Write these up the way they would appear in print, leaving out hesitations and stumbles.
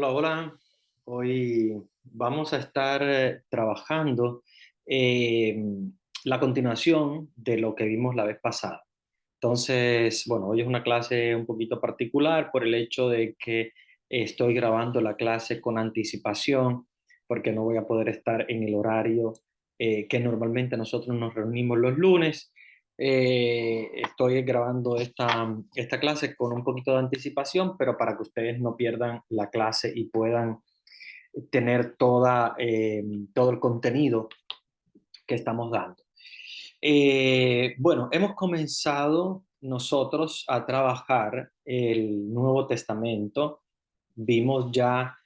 Hola, hola. Hoy vamos a estar trabajando eh, la continuación de lo que vimos la vez pasada. Entonces, bueno, hoy es una clase un poquito particular por el hecho de que estoy grabando la clase con anticipación, porque no voy a poder estar en el horario que normalmente nosotros nos reunimos los lunes. Estoy grabando esta clase con un poquito de anticipación, pero para que ustedes no pierdan la clase y puedan tener todo el contenido que estamos dando. Bueno, hemos comenzado nosotros a trabajar el Nuevo Testamento. Vimos ya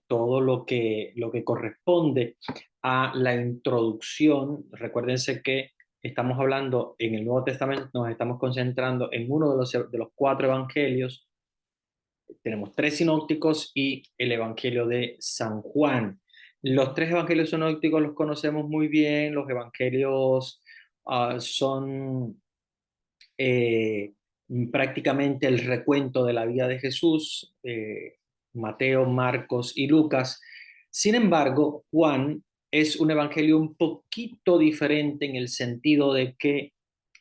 todo lo que corresponde a la introducción. Recuérdense que estamos hablando en el Nuevo Testamento, nos estamos concentrando en uno de los cuatro evangelios. Tenemos tres sinópticos y el Evangelio de San Juan. Los tres evangelios sinópticos los conocemos muy bien. Los evangelios son eh, prácticamente el recuento de la vida de Jesús, Mateo, Marcos y Lucas. Sin embargo, Juan es un evangelio un poquito diferente en el sentido de que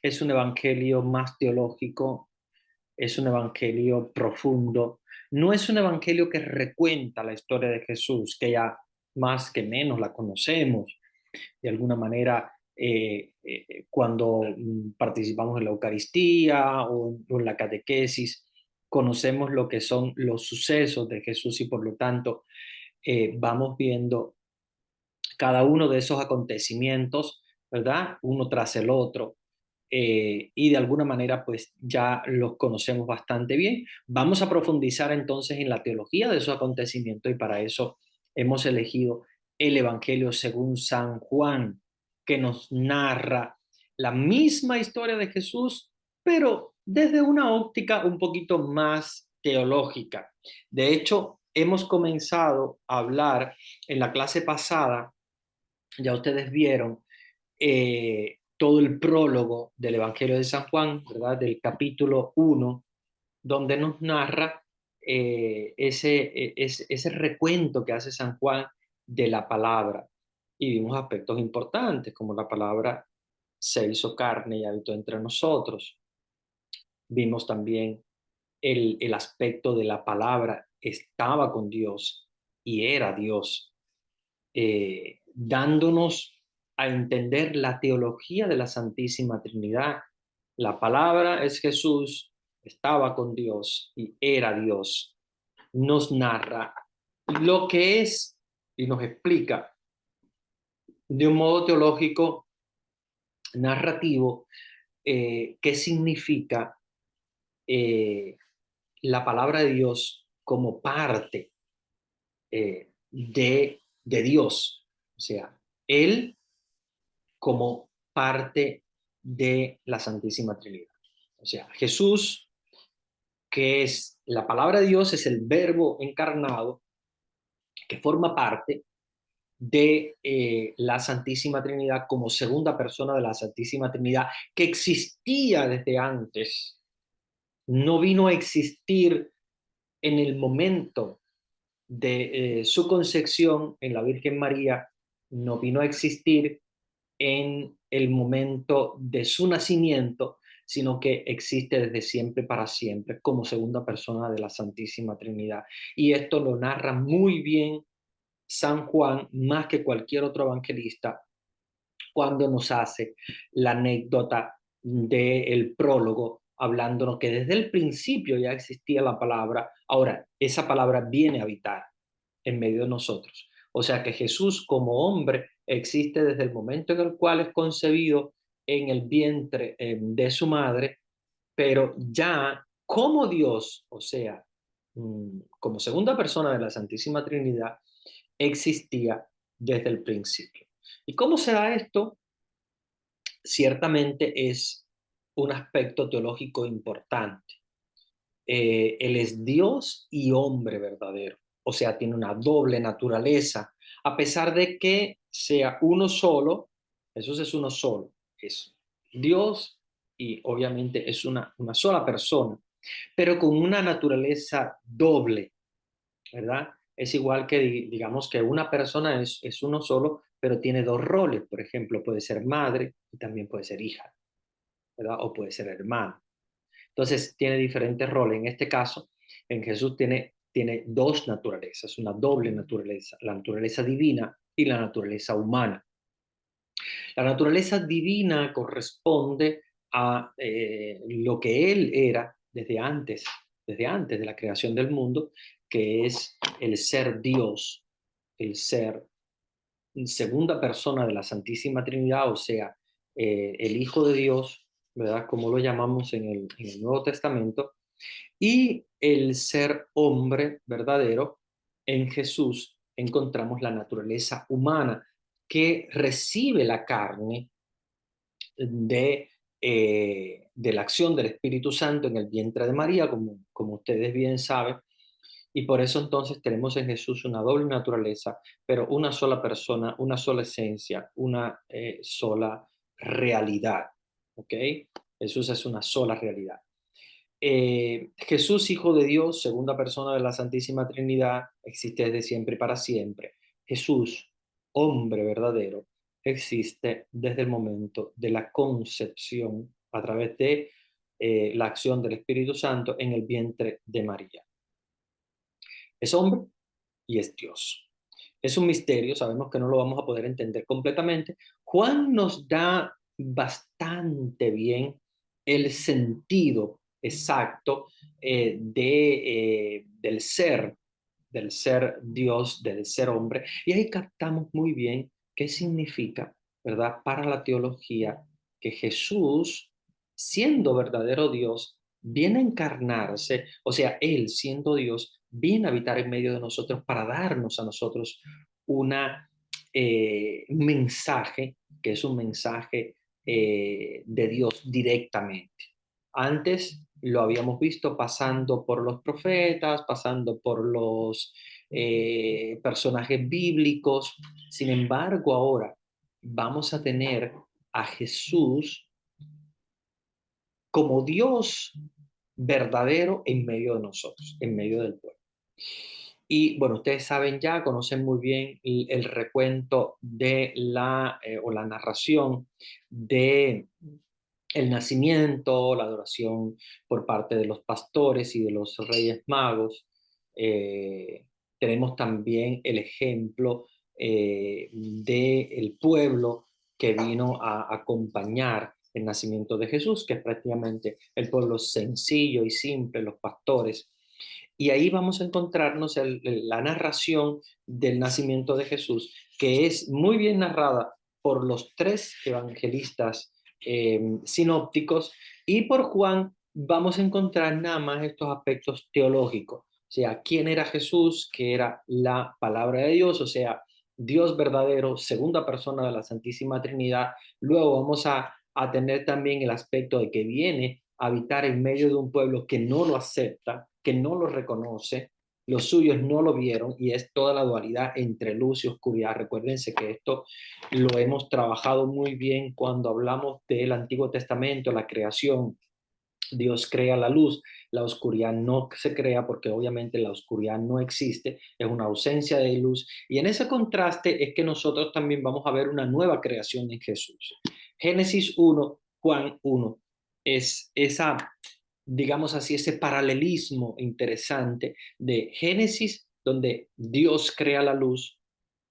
es un evangelio más teológico, es un evangelio profundo, no es un evangelio que recuenta la historia de Jesús, que ya más que menos la conocemos de alguna manera cuando participamos en la Eucaristía o en la catequesis, conocemos lo que son los sucesos de Jesús y por lo tanto vamos viendo cada uno de esos acontecimientos, ¿verdad? Uno tras el otro. Y de alguna manera pues ya los conocemos bastante bien. Vamos a profundizar entonces en la teología de esos acontecimientos y para eso hemos elegido el Evangelio según San Juan, que nos narra la misma historia de Jesús, pero desde una óptica un poquito más teológica. De hecho, hemos comenzado a hablar en la clase pasada, ya ustedes vieron todo el prólogo del Evangelio de San Juan, ¿verdad? Del capítulo 1, donde nos narra ese recuento que hace San Juan de la palabra. Y vimos aspectos importantes, como la palabra se hizo carne y habitó entre nosotros. Vimos también el aspecto de la palabra estaba con Dios y era Dios, dándonos a entender la teología de la Santísima Trinidad. La palabra es Jesús, estaba con Dios y era Dios. Nos narra lo que es y nos explica de un modo teológico, narrativo, qué significa la palabra de Dios como parte de Dios. O sea, Él como parte de la Santísima Trinidad. O sea, Jesús, que es la palabra de Dios, es el verbo encarnado que forma parte de la Santísima Trinidad como segunda persona de la Santísima Trinidad, que existía desde antes, no vino a existir en el momento de su concepción en la Virgen María, no vino a existir en el momento de su nacimiento, sino que existe desde siempre para siempre como segunda persona de la Santísima Trinidad. Y esto lo narra muy bien San Juan, más que cualquier otro evangelista, cuando nos hace la anécdota del prólogo, hablándonos que desde el principio ya existía la palabra. Ahora, esa palabra viene a habitar en medio de nosotros. O sea que Jesús como hombre existe desde el momento en el cual es concebido en el vientre de su madre, pero ya como Dios, o sea, como segunda persona de la Santísima Trinidad, existía desde el principio. ¿Y cómo se da esto? Ciertamente es un aspecto teológico importante. Él es Dios y hombre verdadero, o sea, tiene una doble naturaleza, a pesar de que sea uno solo. Jesús es uno solo, es Dios y obviamente es una sola persona, pero con una naturaleza doble, ¿verdad? Es igual que, digamos, que una persona es uno solo, pero tiene dos roles. Por ejemplo, puede ser madre y también puede ser hija, ¿verdad? O puede ser hermano. Entonces, tiene diferentes roles. En este caso, en Jesús tiene dos naturalezas, una doble naturaleza, la naturaleza divina y la naturaleza humana. La naturaleza divina corresponde a lo que Él era desde antes de la creación del mundo, que es el ser Dios, el ser segunda persona de la Santísima Trinidad, o sea, el Hijo de Dios, ¿verdad? Como lo llamamos en el Nuevo Testamento, y el ser hombre verdadero. En Jesús encontramos la naturaleza humana que recibe la carne de la acción del Espíritu Santo en el vientre de María, como ustedes bien saben, y por eso entonces tenemos en Jesús una doble naturaleza, pero una sola persona, una sola esencia, una sola realidad. ¿Ok? Jesús es una sola realidad. Jesús, Hijo de Dios, segunda persona de la Santísima Trinidad, existe desde siempre y para siempre. Jesús, hombre verdadero, existe desde el momento de la concepción a través de la acción del Espíritu Santo en el vientre de María. Es hombre y es Dios. Es un misterio, sabemos que no lo vamos a poder entender completamente. Juan nos da bastante bien el sentido exacto del ser Dios, del ser hombre, y ahí captamos muy bien qué significa, ¿verdad?, para la teología que Jesús, siendo verdadero Dios, viene a encarnarse, o sea, Él siendo Dios, viene a habitar en medio de nosotros para darnos a nosotros una, un mensaje, que es un mensaje de Dios directamente. Antes lo habíamos visto pasando por los profetas, pasando por los personajes bíblicos. Sin embargo, ahora vamos a tener a Jesús como Dios verdadero en medio de nosotros, en medio del pueblo. Y bueno, ustedes saben ya, conocen muy bien el recuento de o la narración de el nacimiento, la adoración por parte de los pastores y de los reyes magos. Eh, Tenemos también el ejemplo del pueblo que vino a acompañar el nacimiento de Jesús, que es prácticamente el pueblo sencillo y simple, los pastores. Y ahí vamos a encontrarnos la narración del nacimiento de Jesús, que es muy bien narrada por los tres evangelistas sinópticos, y por Juan vamos a encontrar nada más estos aspectos teológicos. O sea, quién era Jesús, que era la palabra de Dios, o sea, Dios verdadero, segunda persona de la Santísima Trinidad. Luego vamos a tener también el aspecto de que viene a habitar en medio de un pueblo que no lo acepta, que no lo reconoce, los suyos no lo vieron, y es toda la dualidad entre luz y oscuridad. Recuérdense que esto lo hemos trabajado muy bien cuando hablamos del Antiguo Testamento, la creación. Dios crea la luz, la oscuridad no se crea porque obviamente la oscuridad no existe, es una ausencia de luz. Y en ese contraste es que nosotros también vamos a ver una nueva creación en Jesús. Génesis 1, Juan 1, es esa, digamos así, ese paralelismo interesante de Génesis, donde Dios crea la luz.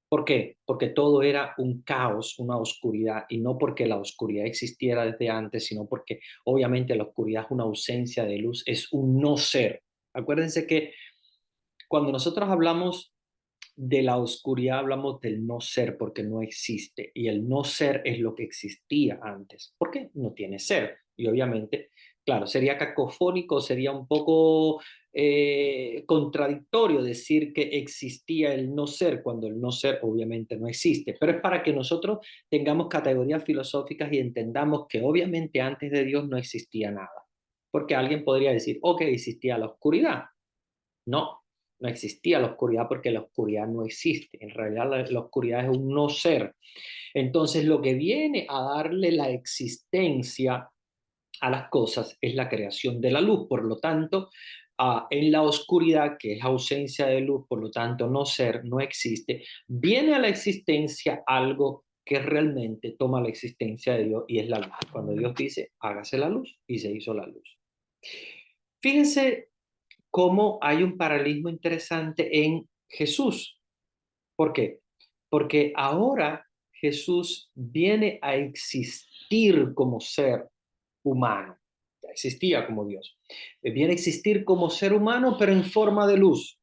¿Por qué? Porque todo era un caos, una oscuridad, y no porque la oscuridad existiera desde antes, sino porque obviamente la oscuridad es una ausencia de luz, es un no ser. Acuérdense que cuando nosotros hablamos de la oscuridad, hablamos del no ser porque no existe, y el no ser es lo que existía antes, porque no tiene ser. Y obviamente, claro, sería cacofónico, sería un poco contradictorio decir que existía el no ser cuando el no ser obviamente no existe, pero es para que nosotros tengamos categorías filosóficas y entendamos que obviamente antes de Dios no existía nada, porque alguien podría decir, ok, existía la oscuridad. No, no existía la oscuridad porque la oscuridad no existe. En realidad la oscuridad es un no ser. Entonces lo que viene a darle la existencia a las cosas es la creación de la luz. Por lo tanto, en la oscuridad, que es ausencia de luz, por lo tanto no ser, no existe, viene a la existencia algo que realmente toma la existencia de Dios y es la luz. Cuando Dios dice, hágase la luz y se hizo la luz. Fíjense cómo hay un paralelismo interesante en Jesús. ¿Por qué? Porque ahora Jesús viene a existir como ser humano. Ya existía como Dios. Viene a existir como ser humano, pero en forma de luz.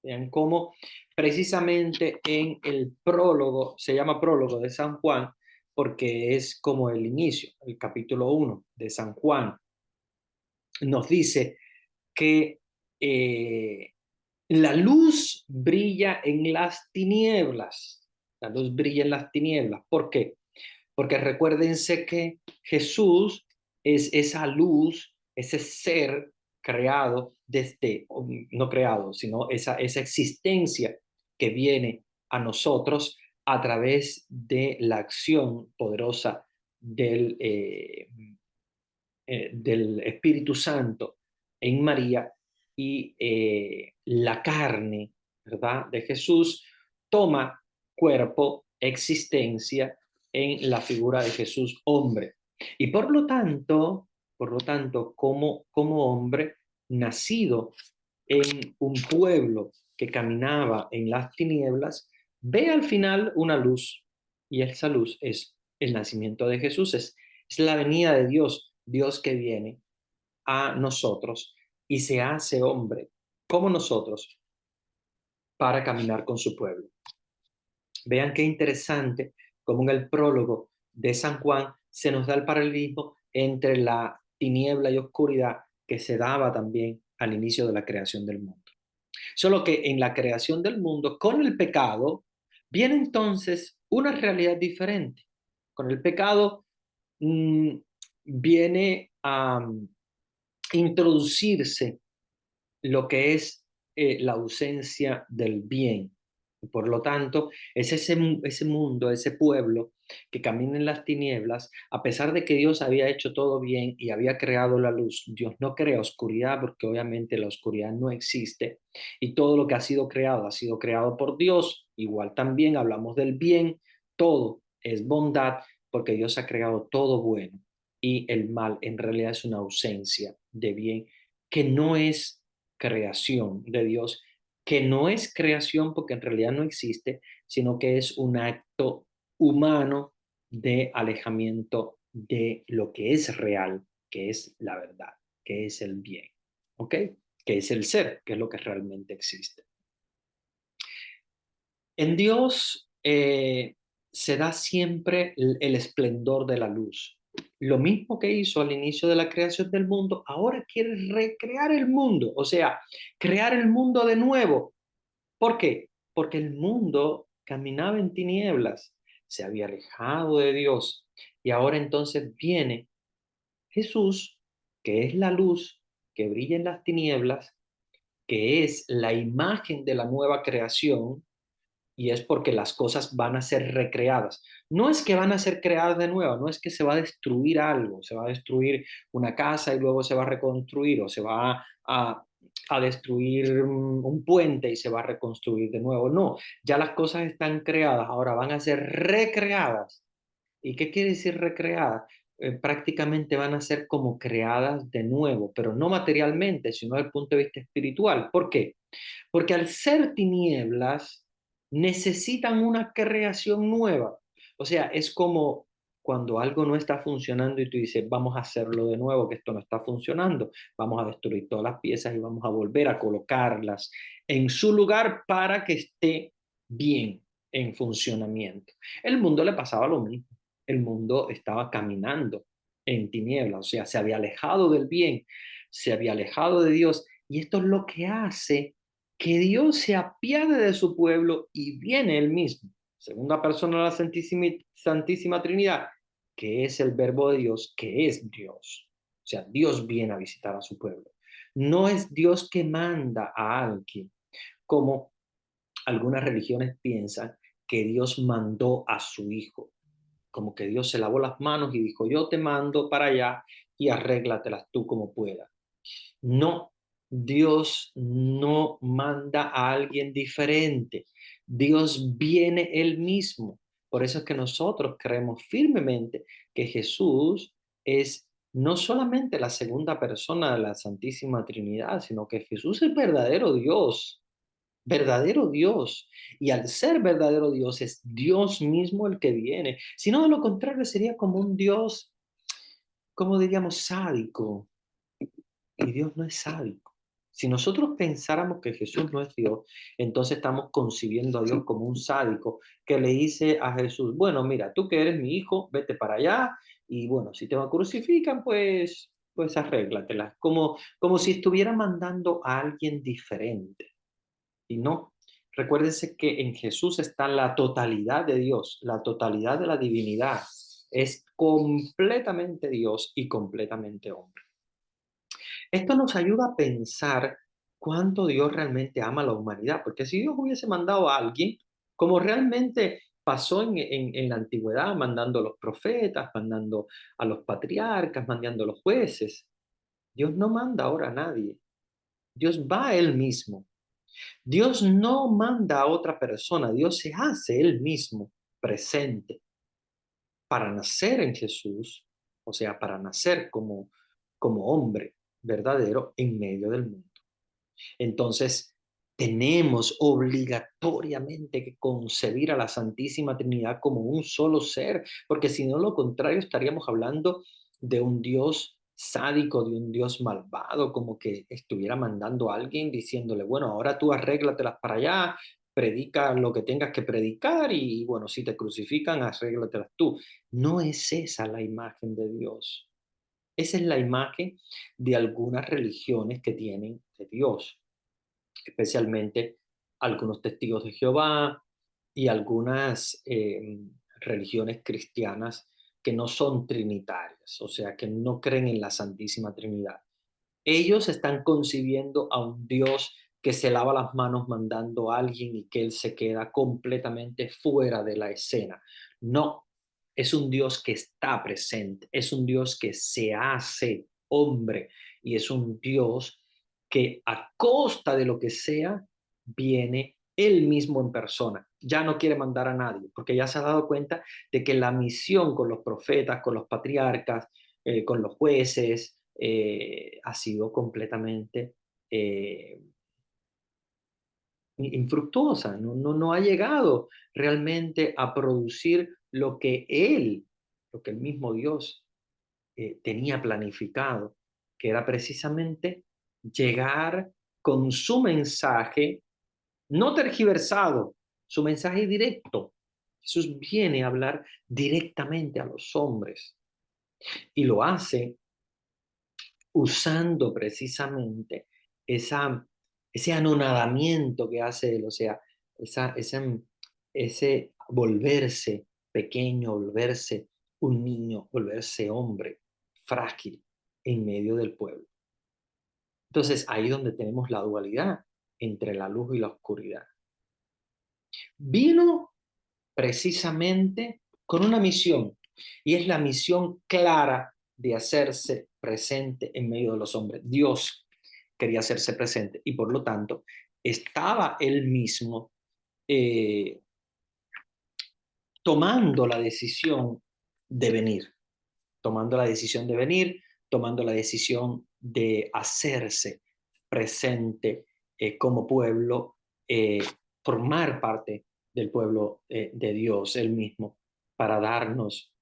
Vean cómo precisamente en el prólogo, se llama prólogo de San Juan, porque es como el inicio, el capítulo 1 de San Juan, nos dice que la luz brilla en las tinieblas. La luz brilla en las tinieblas. ¿Por qué? Porque recuérdense que Jesús es esa luz, ese ser creado desde, no creado, sino esa existencia que viene a nosotros a través de la acción poderosa del Espíritu Santo en María y la carne, ¿verdad? De Jesús toma cuerpo, existencia en la figura de Jesús hombre. Y por lo tanto, como hombre nacido en un pueblo que caminaba en las tinieblas, ve al final una luz y esa luz es el nacimiento de Jesús, es la venida de Dios, Dios que viene a nosotros y se hace hombre como nosotros para caminar con su pueblo. Vean qué interesante como en el prólogo de San Juan se nos da el paralelismo entre la tiniebla y oscuridad que se daba también al inicio de la creación del mundo. Solo que en la creación del mundo, con el pecado, viene entonces una realidad diferente. Con el pecado mmm, viene a introducirse lo que es la ausencia del bien. Por lo tanto, es ese mundo, ese pueblo que camina en las tinieblas, a pesar de que Dios había hecho todo bien y había creado la luz, Dios no crea oscuridad porque obviamente la oscuridad no existe y todo lo que ha sido creado por Dios. Igual también hablamos del bien, todo es bondad porque Dios ha creado todo bueno y el mal en realidad es una ausencia de bien que no es creación de Dios, que no es creación porque en realidad no existe, sino que es un acto humano de alejamiento de lo que es real, que es la verdad, que es el bien, ¿ok? Que es el ser, que es lo que realmente existe. En Dios se da siempre el esplendor de la luz. Lo mismo que hizo al inicio de la creación del mundo, ahora quiere recrear el mundo, o sea, crear el mundo de nuevo. ¿Por qué? Porque el mundo caminaba en tinieblas, se había alejado de Dios y ahora entonces viene Jesús, que es la luz que brilla en las tinieblas, que es la imagen de la nueva creación y es porque las cosas van a ser recreadas. No es que van a ser creadas de nuevo, no es que se va a destruir algo, se va a destruir una casa y luego se va a reconstruir o se va a destruir un puente y se va a reconstruir de nuevo. No, ya las cosas están creadas, ahora van a ser recreadas. ¿Y qué quiere decir recreadas? Prácticamente van a ser como creadas de nuevo, pero no materialmente, sino desde el punto de vista espiritual. ¿Por qué? Porque al ser tinieblas, necesitan una creación nueva. O sea, es como cuando algo no está funcionando y tú dices, vamos a hacerlo de nuevo, que esto no está funcionando, vamos a destruir todas las piezas y vamos a volver a colocarlas en su lugar para que esté bien en funcionamiento. El mundo le pasaba lo mismo. El mundo estaba caminando en tinieblas, o sea, se había alejado del bien, se había alejado de Dios, y esto es lo que hace que Dios se apiade de su pueblo y viene él mismo, segunda persona de la Santísima Trinidad, que es el verbo de Dios, que es Dios. O sea, Dios viene a visitar a su pueblo. No es Dios que manda a alguien, como algunas religiones piensan que Dios mandó a su hijo, como que Dios se lavó las manos y dijo, yo te mando para allá y arréglatelas tú como puedas. No, Dios no manda a alguien diferente. Dios viene Él mismo. Por eso es que nosotros creemos firmemente que Jesús es no solamente la segunda persona de la Santísima Trinidad, sino que Jesús es verdadero Dios, verdadero Dios. Y al ser verdadero Dios, es Dios mismo el que viene. Si no, de lo contrario, sería como un Dios, como diríamos, sádico, y Dios no es sádico. Si nosotros pensáramos que Jesús no es Dios, entonces estamos concibiendo a Dios como un sádico que le dice a Jesús, bueno, mira, tú que eres mi hijo, vete para allá y bueno, si te crucifican, pues arréglatelas, como si estuviera mandando a alguien diferente. Y no, recuérdense que en Jesús está la totalidad de Dios, la totalidad de la divinidad. Es completamente Dios y completamente hombre. Esto nos ayuda a pensar cuánto Dios realmente ama a la humanidad, porque si Dios hubiese mandado a alguien, como realmente pasó en la antigüedad, mandando a los profetas, mandando a los patriarcas, mandando a los jueces, Dios no manda ahora a nadie. Dios va a Él mismo. Dios no manda a otra persona, Dios se hace Él mismo presente para nacer en Jesús, o sea, para nacer como hombre verdadero en medio del mundo. Entonces, tenemos obligatoriamente que concebir a la Santísima Trinidad como un solo ser, porque si no, lo contrario, estaríamos hablando de un Dios sádico, de un Dios malvado, como que estuviera mandando a alguien diciéndole, bueno, ahora tú arréglatelas para allá, predica lo que tengas que predicar y bueno, si te crucifican, arréglatelas tú. No es esa la imagen de Dios. Esa es la imagen de algunas religiones que tienen de Dios, especialmente algunos testigos de Jehová y algunas religiones cristianas que no son trinitarias, o sea, que no creen en la Santísima Trinidad. Ellos están concibiendo a un Dios que se lava las manos mandando a alguien y que él se queda completamente fuera de la escena. No, es un Dios que está presente, es un Dios que se hace hombre y es un Dios que a costa de lo que sea viene él mismo en persona. Ya no quiere mandar a nadie, porque ya se ha dado cuenta de que la misión con los profetas, con los patriarcas, con los jueces, ha sido completamente eh, infructuosa, no ha llegado realmente a producir lo que el mismo Dios tenía planificado, que era precisamente llegar con su mensaje, no tergiversado, su mensaje directo. Jesús viene a hablar directamente a los hombres y lo hace usando precisamente esa, ese anonadamiento que hace él, o sea, ese volverse pequeño, volverse un niño, volverse hombre frágil en medio del pueblo. Entonces, ahí es donde tenemos la dualidad entre la luz y la oscuridad. Vino precisamente con una misión, y es la misión clara de hacerse presente en medio de los hombres. Dios quería hacerse presente y por lo tanto estaba él mismo eh, tomando la decisión de venir, tomando la decisión de venir, tomando la decisión de hacerse presente como pueblo, eh, formar parte del pueblo de Dios él mismo, para darnos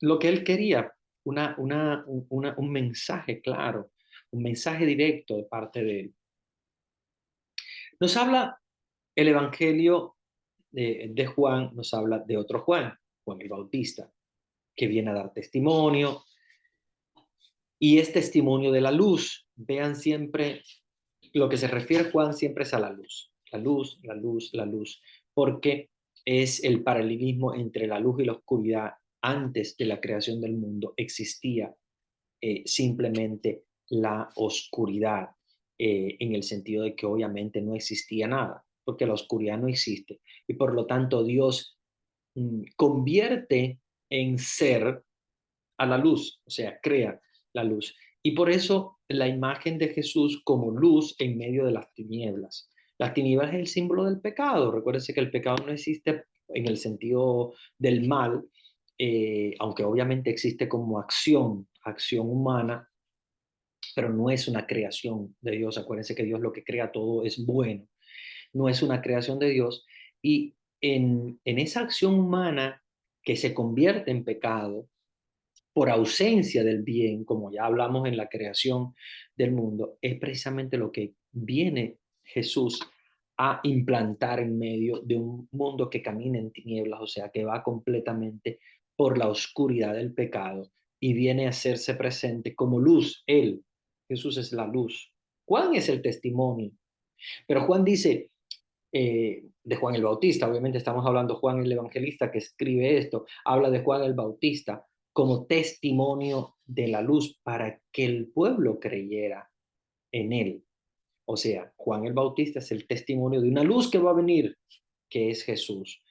lo que él quería, un mensaje claro, un mensaje directo de parte de él. Nos habla el Evangelio de Juan, nos habla de otro Juan, Juan el Bautista, que viene a dar testimonio, y es testimonio de la luz. Vean siempre, lo que se refiere Juan siempre es a la luz, la luz, la luz, la luz, porque es el paralelismo entre la luz y la oscuridad. Antes de la creación del mundo existía simplemente la oscuridad, en el sentido de que obviamente no existía nada, porque la oscuridad no existe. Y por lo tanto Dios convierte en ser a la luz, o sea, crea la luz. Y por eso la imagen de Jesús como luz en medio de las tinieblas. Las tinieblas es el símbolo del pecado. Recuérdense que el pecado no existe en el sentido del mal, aunque obviamente existe como acción humana, pero no es una creación de Dios. Acuérdense que Dios lo que crea todo es bueno, no es una creación de Dios. Y en esa acción humana que se convierte en pecado, por ausencia del bien, como ya hablamos en la creación del mundo, es precisamente lo que viene Jesús a implantar en medio de un mundo que camina en tinieblas, o sea, que va completamente por la oscuridad del pecado y viene a hacerse presente como luz. Él, Jesús es la luz. Juan es el testimonio, pero Juan dice, de Juan el Bautista, obviamente estamos hablando de Juan el Evangelista que escribe esto, habla de Juan el Bautista como testimonio de la luz para que el pueblo creyera en él. O sea, Juan el Bautista es el testimonio de una luz que va a venir, que es Jesús.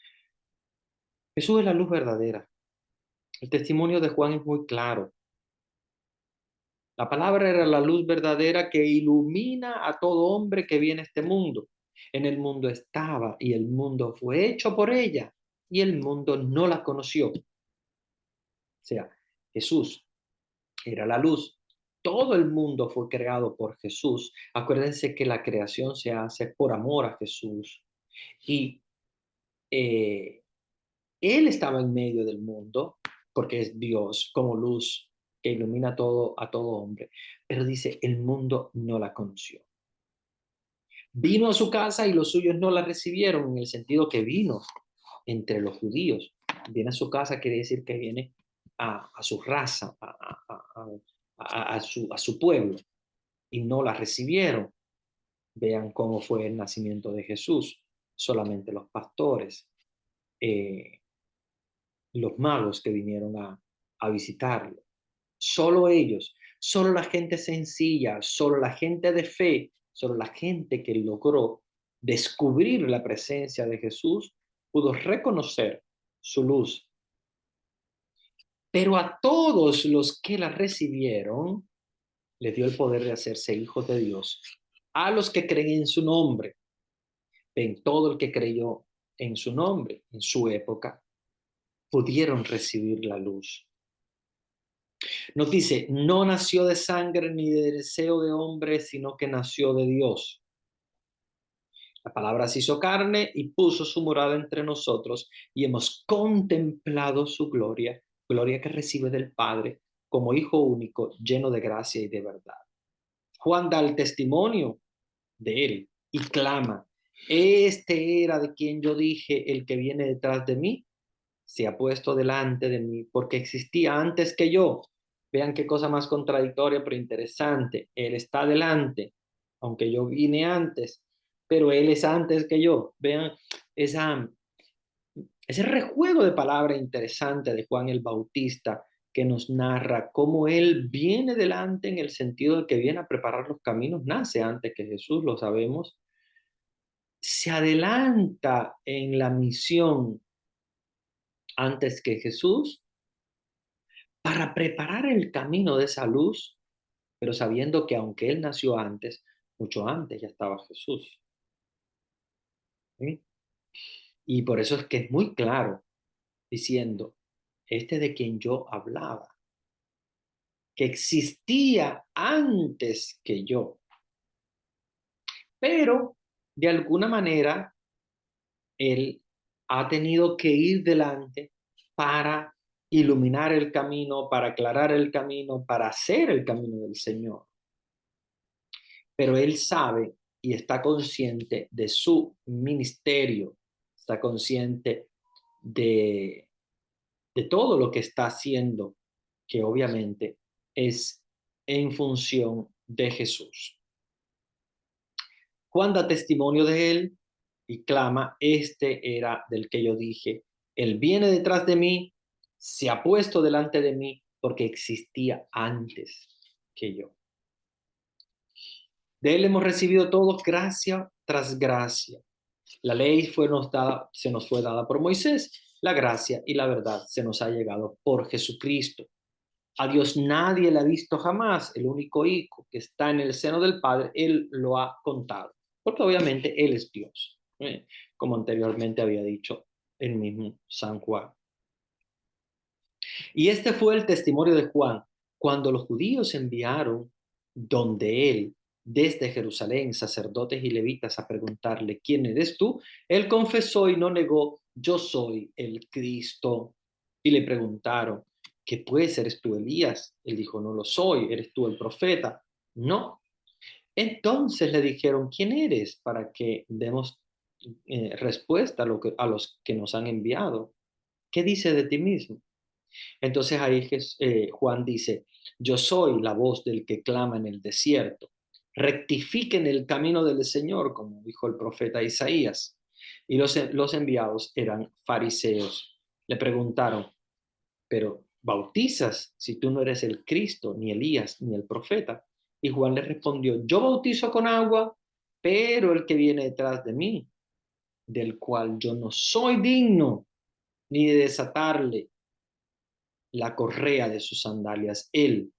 Jesús es la luz verdadera. El testimonio de Juan es muy claro. La palabra era la luz verdadera que ilumina a todo hombre que viene a este mundo. En el mundo estaba y el mundo fue hecho por ella y el mundo no la conoció. O sea, Jesús era la luz. Todo el mundo fue creado por Jesús. Acuérdense que la creación se hace por amor a Jesús. Y eh, Él estaba en medio del mundo, porque es Dios como luz que ilumina todo a todo hombre. Pero dice, el mundo no la conoció. Vino a su casa y los suyos no la recibieron, en el sentido que vino entre los judíos. Viene a su casa quiere decir que viene a su raza, a su pueblo, y no la recibieron. Vean cómo fue el nacimiento de Jesús. Solamente los pastores, eh, los magos que vinieron a visitarlo. Solo ellos, solo la gente sencilla, solo la gente de fe, solo la gente que logró descubrir la presencia de Jesús pudo reconocer su luz. Pero a todos los que la recibieron, les dio el poder de hacerse hijos de Dios. A los que creen en su nombre, en todo el que creyó en su nombre, en su época, pudieron recibir la luz. Nos dice, no nació de sangre ni de deseo de hombre, sino que nació de Dios. La palabra se hizo carne y puso su morada entre nosotros y hemos contemplado su gloria, gloria que recibe del Padre como Hijo único, lleno de gracia y de verdad. Juan da el testimonio de él y clama, este era de quien yo dije, el que viene detrás de mí, se ha puesto delante de mí, porque existía antes que yo. Vean qué cosa más contradictoria, pero interesante. Él está delante, aunque yo vine antes, pero Él es antes que yo. Vean esa, ese rejuego de palabra interesante de Juan el Bautista que nos narra cómo Él viene delante en el sentido de que viene a preparar los caminos, nace antes que Jesús, lo sabemos, se adelanta en la misión antes que Jesús para preparar el camino de esa luz, pero sabiendo que aunque Él nació antes, mucho antes ya estaba Jesús. ¿Sí? Y por eso es que es muy claro diciendo, este de quien yo hablaba, que existía antes que yo, pero de alguna manera Él ha tenido que ir delante para iluminar el camino, para aclarar el camino, para hacer el camino del Señor. Pero Él sabe y está consciente de su ministerio, está consciente de, de todo lo que está haciendo, que obviamente es en función de Jesús. Juan da testimonio de él y clama, este era del que yo dije, él viene detrás de mí, se ha puesto delante de mí porque existía antes que yo. De él hemos recibido todos gracia tras gracia. La ley se nos fue dada por Moisés, la gracia y la verdad se nos ha llegado por Jesucristo. A Dios nadie le ha visto jamás, el único hijo que está en el seno del Padre, Él lo ha contado, porque obviamente Él es Dios, como anteriormente había dicho el mismo San Juan. Y este fue el testimonio de Juan cuando los judíos enviaron donde él, desde Jerusalén, sacerdotes y levitas a preguntarle, ¿quién eres tú? Él confesó y no negó, yo soy el Cristo. Y le preguntaron, ¿qué pues? ¿Eres tú Elías? Él dijo, no lo soy. ¿Eres tú el profeta? No. Entonces le dijeron, ¿quién eres? Para que demos respuesta a los que nos han enviado. ¿Qué dice de ti mismo? Entonces ahí Juan dice, yo soy la voz del que clama en el desierto. Rectifiquen el camino del Señor, como dijo el profeta Isaías. Y los enviados eran fariseos. Le preguntaron, pero bautizas si tú no eres el Cristo, ni Elías, ni el profeta. Y Juan le respondió, yo bautizo con agua, pero el que viene detrás de mí, del cual yo no soy digno ni de desatarle la correa de sus sandalias, él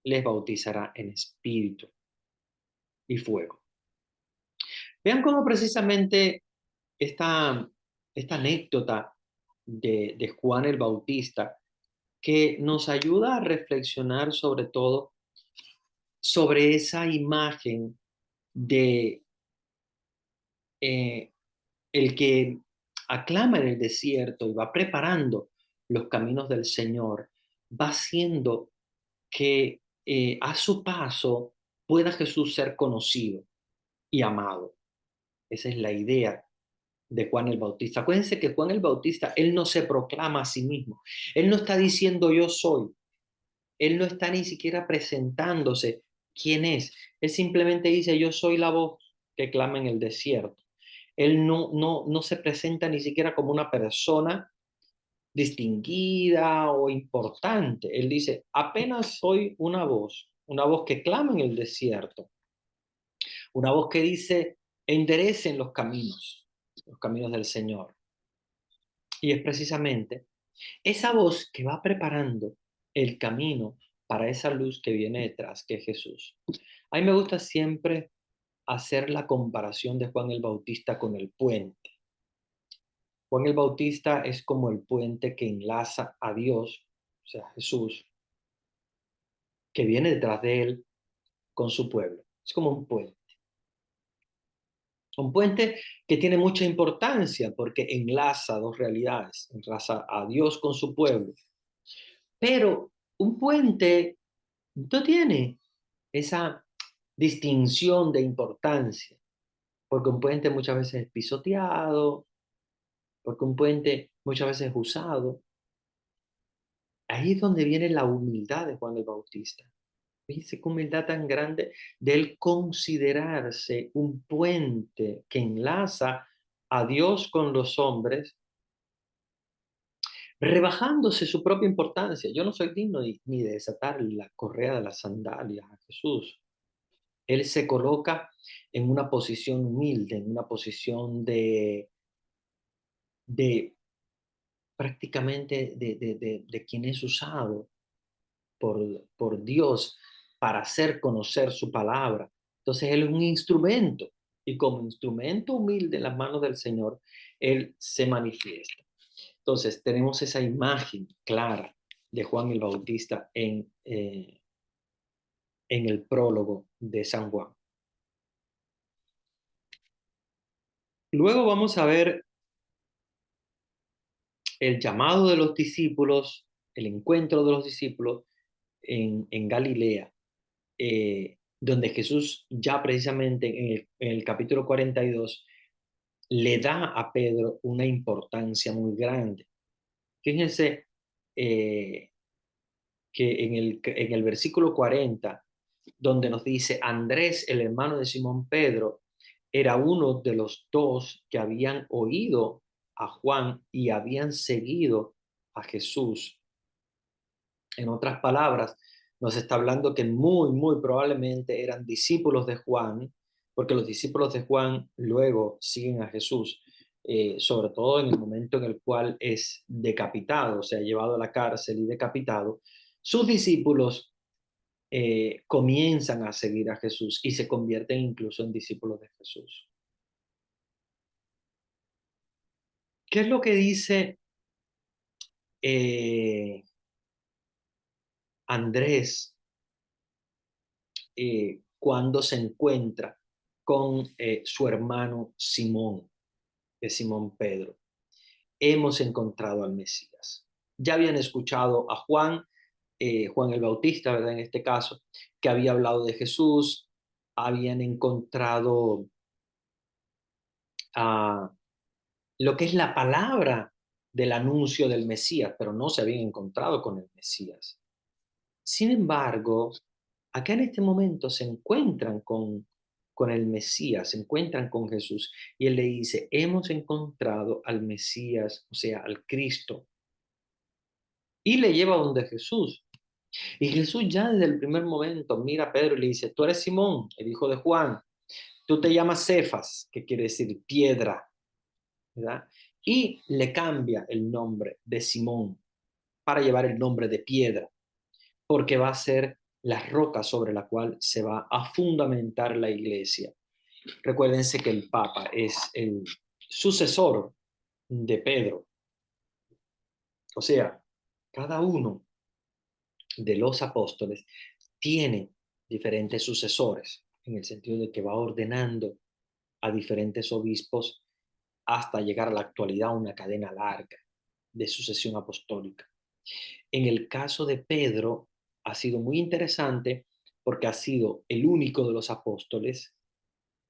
les bautizará en espíritu y fuego. Vean cómo precisamente esta, esta anécdota de Juan el Bautista, que nos ayuda a reflexionar sobre todo sobre esa imagen de eh, el que aclama en el desierto y va preparando los caminos del Señor, va haciendo que a su paso pueda Jesús ser conocido y amado. Esa es la idea de Juan el Bautista. Acuérdense que Juan el Bautista, él no se proclama a sí mismo. Él no está diciendo yo soy. Él no está ni siquiera presentándose quién es. Él simplemente dice yo soy la voz que clama en el desierto. Él no se presenta ni siquiera como una persona distinguida o importante. Él dice, apenas soy una voz que clama en el desierto, una voz que dice, enderecen los caminos del Señor. Y es precisamente esa voz que va preparando el camino para esa luz que viene detrás, que es Jesús. A mí me gusta siempre hacer la comparación de Juan el Bautista con el puente. Juan el Bautista es como el puente que enlaza a Dios, o sea, Jesús, que viene detrás de él con su pueblo. Es como un puente. Un puente que tiene mucha importancia porque enlaza dos realidades, enlaza a Dios con su pueblo. Pero un puente no tiene esa distinción de importancia, porque un puente muchas veces es pisoteado, porque un puente muchas veces es usado. Ahí es donde viene la humildad de Juan el Bautista. Fíjese qué humildad tan grande de él considerarse un puente que enlaza a Dios con los hombres, rebajándose su propia importancia. Yo no soy digno ni de desatar la correa de las sandalias a Jesús. Él se coloca en una posición humilde, en una posición de prácticamente de quien es usado por Dios para hacer conocer su palabra. Entonces Él es un instrumento y como instrumento humilde en las manos del Señor, Él se manifiesta. Entonces tenemos esa imagen clara de Juan el Bautista en el prólogo de San Juan. Luego vamos a ver el llamado de los discípulos, el encuentro de los discípulos en Galilea, donde Jesús ya precisamente en el capítulo 42 le da a Pedro una importancia muy grande. Fíjense que en el versículo 40, donde nos dice, Andrés, el hermano de Simón Pedro, era uno de los dos que habían oído a Juan y habían seguido a Jesús. En otras palabras, nos está hablando que muy probablemente eran discípulos de Juan, porque los discípulos de Juan luego siguen a Jesús, sobre todo en el momento en el cual es decapitado, o sea, llevado a la cárcel y decapitado. sus discípulos comienzan a seguir a Jesús y se convierten incluso en discípulos de Jesús. ¿Qué es lo que dice eh, Andrés cuando se encuentra con su hermano Simón, de Simón Pedro? Hemos encontrado al Mesías. Ya habían escuchado a Juan, Juan el Bautista, ¿verdad? En este caso, que había hablado de Jesús, habían encontrado a lo que es la palabra del anuncio del Mesías, pero no se habían encontrado con el Mesías. Sin embargo, acá en este momento se encuentran con el Mesías, se encuentran con Jesús, y él le dice, hemos encontrado al Mesías, o sea, al Cristo, y le lleva donde Jesús. Y Jesús ya desde el primer momento mira a Pedro y le dice, tú eres Simón, el hijo de Juan, tú te llamas Cefas, que quiere decir piedra, ¿verdad? Y le cambia el nombre de Simón para llevar el nombre de piedra, porque va a ser la roca sobre la cual se va a fundamentar la iglesia. Recuérdense que el Papa es el sucesor de Pedro. O sea, cada uno de los apóstoles tiene diferentes sucesores, en el sentido de que va ordenando a diferentes obispos hasta llegar a la actualidad a una cadena larga de sucesión apostólica. En el caso de Pedro ha sido muy interesante porque ha sido el único de los apóstoles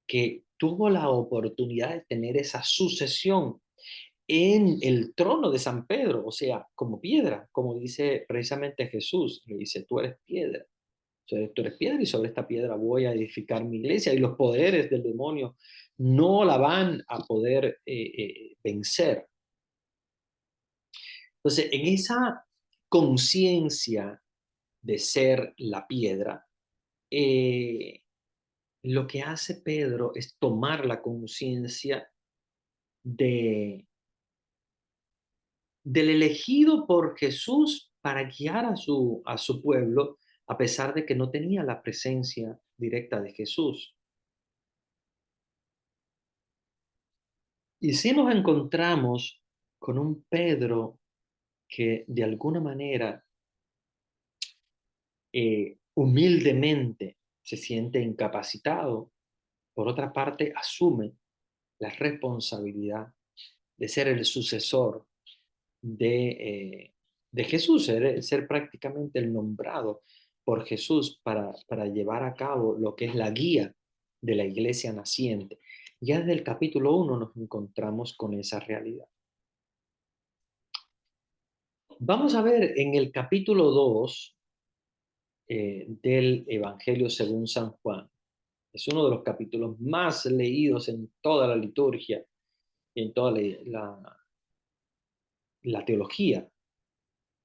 que tuvo la oportunidad de tener esa sucesión en el trono de San Pedro, o sea, como piedra, como dice precisamente Jesús, le dice, tú eres piedra, tú eres piedra y sobre esta piedra voy a edificar mi iglesia y los poderes del demonio no la van a poder vencer. Entonces, en esa conciencia de ser la piedra, eh, lo que hace Pedro es tomar la conciencia de, del elegido por Jesús para guiar a su pueblo, a pesar de que no tenía la presencia directa de Jesús. Y si nos encontramos con un Pedro que de alguna manera humildemente se siente incapacitado, por otra parte asume la responsabilidad de ser el sucesor de, de Jesús, ser prácticamente el nombrado por Jesús para llevar a cabo lo que es la guía de la iglesia naciente. Ya desde el capítulo 1 nos encontramos con esa realidad. Vamos a ver en el capítulo 2 del Evangelio según San Juan. Es uno de los capítulos más leídos en toda la liturgia y en toda la teología,